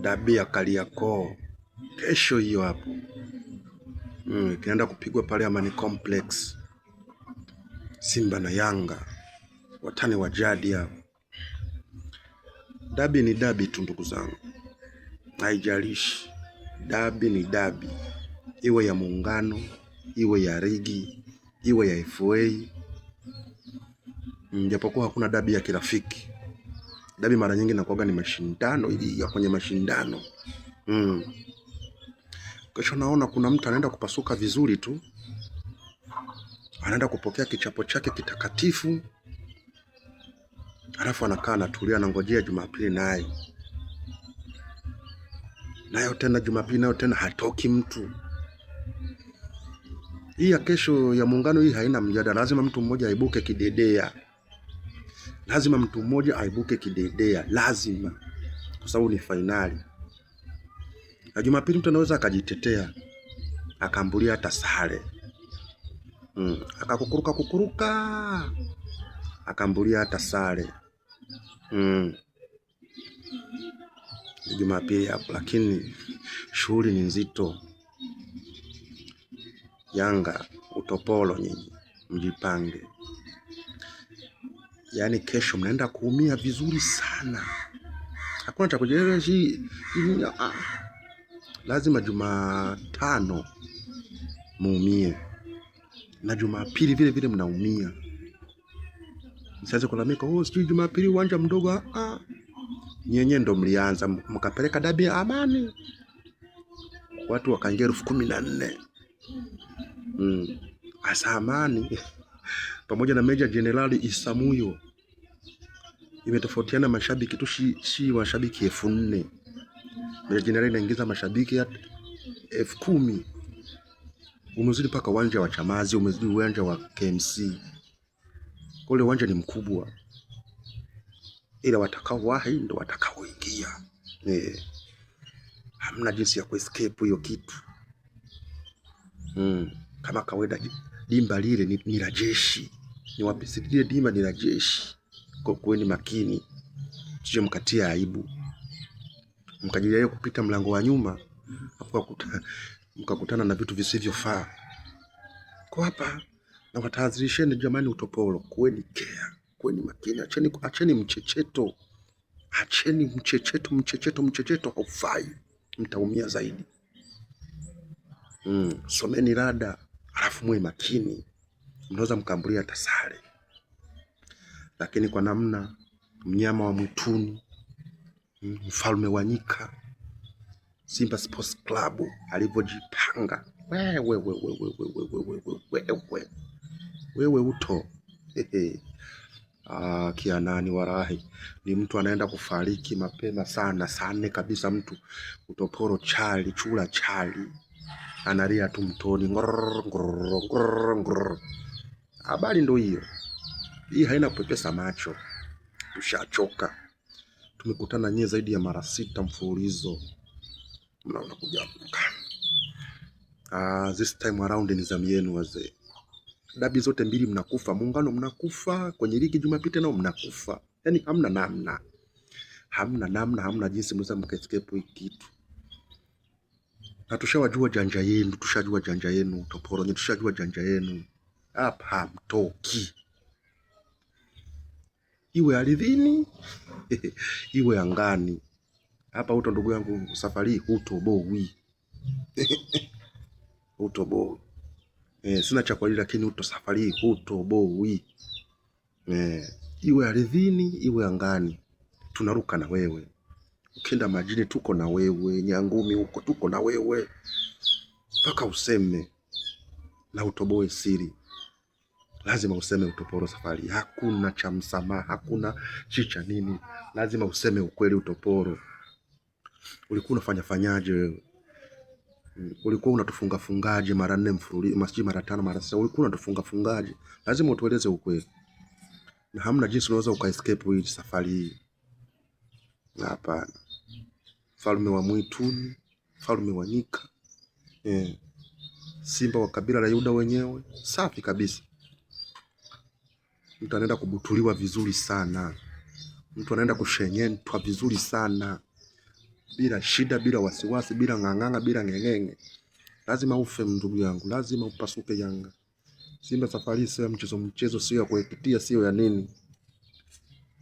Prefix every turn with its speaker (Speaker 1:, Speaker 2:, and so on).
Speaker 1: Dabi ya Kariakoo kesho hiyo hapo. Kinaenda kupigwa pale Amani Complex. Simba na Yanga watani wa jadi hapo. Dabi ni dabi tu ndugu zangu, haijalishi. Dabi ni dabi, iwe ya Muungano, iwe ya Ligi, iwe ya FA. Japokuwa hakuna dabi ya kirafiki. Dabi mara nyingi inakuwa ni mashindano, ya kwenye mashindano. Kesho naona kuna mtu anaenda kupasuka vizuri tu, anaenda kupokea kichapo chake kitakatifu, alafu anakaa anatulia anangojea Jumapili nayo tena Jumapili nayo tena hatoki mtu. Hii ya kesho ya Muungano hii haina mjadala, lazima mtu mmoja aibuke kidedea. Lazima, kwa sababu ni finali. Na Jumapili mtu anaweza akajitetea, akambulia hata sare. Akakukuruka, akambulia hata sare. Jumapili hapo, lakini shughuli ni nzito. Yanga utopolo, nyinyi mjipange. Yaani kesho mnaenda kuumia vizuri sana. Hakuna cha kujeleza. Lazima Jumatano muumie, na Jumapili vile vile mnaumia. Msianze kulalamika, sijui Jumapili uwanja mdogo. Nyenye ndo mlianza mkapeleka dabi ya Amani, watu wakaingia 14,000. Asa Amani pamoja na Meja Jenerali Isamuyo imetofautiana mashabiki tu, si mashabiki 4,000. Meja Jenerali inaingiza mashabiki 10,000. Umezidi paka uwanja wa Chamazi, umezidi uwanja wa KMC. Kule uwanja ni mkubwa, ila watakao wahi ndo watakaoingia. Hamna jinsi ya kuescape hiyo kitu. Kama kawaida dimba lile ni la jeshi. Ni wapisi lile dimba ni la jeshi. Kuweni makini, sije mkatia aibu, mkajilia kupita mlango wa nyuma hapo mkakutana na vitu visivyofaa. Kwa hapa na watahadharisheni jamani, utopolo. Kuweni care, kuweni makini, acheni mchecheto. Acheni mchecheto haufai, mtaumia zaidi. Someni rada, alafu muwe makini, mnaweza mkambulia tasare. Lakini kwa namna mnyama wa mwituni, mfalme wa Simba Sports Club alivyojipanga, wewe uto kianani warahi, ni mtu anaenda kufariki mapema sana, saa 4 kabisa. Mtu utoporo chula chali analia tu mtoni. Habari ndo hiyo. Hii haina kupepesa macho. Tushachoka. Tumekutana nyie zaidi ya mara 6 mfululizo. Mnaona kuja. This time around ni zamu yenu wazee. Dabi zote mbili mnakufa. Muungano mnakufa, kwenye ligi Jumapili nao mnakufa. Yaani hamna namna, hamna jinsi mnaweza mkaescape hii kitu. Na tushajua janja yenu, utoporo, tushajua janja yenu. Hapa hamtoki. Iwe ardhini, iwe angani. Hapa uto ndugu yangu, safari hutoboi. Hutoboi. Sina cha kuali, lakini uto safari hutoboi. Iwe ardhini, iwe angani, tunaruka na wewe. Ukienda majini tuko na wewe, Nyangumi huko tuko na wewe. Mpaka useme na utoboe siri. Lazima useme utoporo safari. Hakuna cha msamaha, hakuna chicha nini. Lazima useme ukweli utoporo. Ulikuwa unafanyaje wewe? Ulikuwa unatufungaje mara 4 mfululizo, masiji mara 5, mara 6? Ulikuwa unatufungaje? Lazima utueleze ukweli. Na hamna jinsi unaweza ukaescape hii safari hii. Hapana. Mfalme wa mwituni, mfalme wa nyika. Simba wa kabila la Yuda wenyewe, safi kabisa. Mtu anaenda kubutuliwa vizuri sana. Mtu anaenda kushenyentwa vizuri sana, bila shida, bila wasiwasi, bila ng'ang'anga, bila ng'eng'enge. Lazima ufe ndugu yangu, lazima upasuke Yanga. Simba safari sio ya mchezo, sio ya kuipitia, sio ya nini.